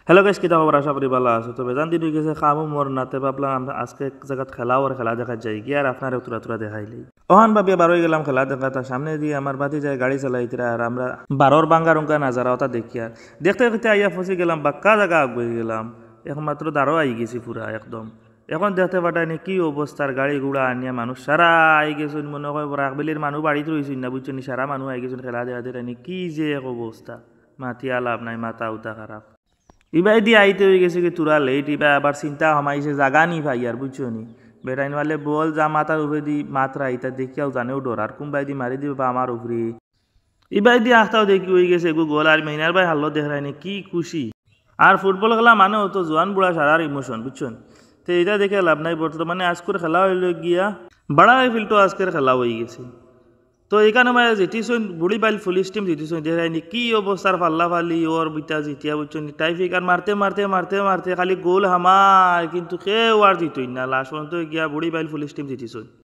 Hello guys, কিতা খবর? আশা করি ভালো আছো। তো বেজান দিন হয়ে গেছে খামু মোর নাতে, ভাবলাম আমরা আজকে এক জায়গাত খেলাও আর খেলা দেখা যাই গিয়ে আর আপনার তুরা দেখাইলেই ওহান ভাবিয়া বারোই গেলাম খেলা দেখা। তার সামনে দিয়ে আমার বাতি যায় গাড়ি চালাইতে আর আমরা বারোর বাঙ্গা রঙ্কা নাজারা ওটা দেখি আর দেখতে দেখতে আইয়া ফসি গেলাম, বাক্কা জায়গা আগুয়ে গেলাম। এখন মাত্র দাঁড়ো আই গেছি পুরা একদম। এখন দেখতে পাঠায়নি কি অবস্থার গাড়ি ঘোড়া আনিয়া মানুষ সারা আই গেছেন, মনে হয় রাগবেলির মানুষ বাড়িতে রয়েছেন না বুঝছেন, সারা মানুষ আই গেছেন খেলা দেখা দেখানি। কি যে এক অবস্থা, মাতিয়া লাভ নাই, মাথা উতা খারাপ। ইবাই দিয়ে আইতে হয়ে গেছে কি তুরা লেট, ইবা আবার চিন্তা হমাইছে জাগা নি ভাই আর বুঝছো নি বেটাইন ওয়ালে বল যা মাথার উপরে দি মাত্রা ইতা দেখিয়াও জানেও ডর আর কোনবাই দি মারি দিবে বা আমার উপরে। ইবাই দিয়ে আস্তাও দেখি হয়ে গেছে গো গোল আর মেইনার ভাই হাল্লো দেখায়নি, কি খুশি। আর ফুটবল খেলা মানে তো জোয়ান বুড়া সারার ইমোশন বুঝছেন। তো এটা দেখে লাভ নাই, বর্তমানে আজকের খেলা হইল গিয়া বাড়া ফিল্টো আজকের খেলা হয়ে গেছে। তো এখানে মানে জিতিছুন বুড়ি বাইল পুলিশ টিম জিতিছুন, দেখায়নি কি অবস্থার পাল্লা ফালি ওর বিটা জিতিয়া বুঝছেন। টাইফিক আর মারতে মারতে মারতে মারতে খালি গোল হামায় কিন্তু কেউ আর জিতই না, লাস্ট পর্যন্ত গিয়া বুড়ি বাইল পুলিশ টিম জিতিছুন।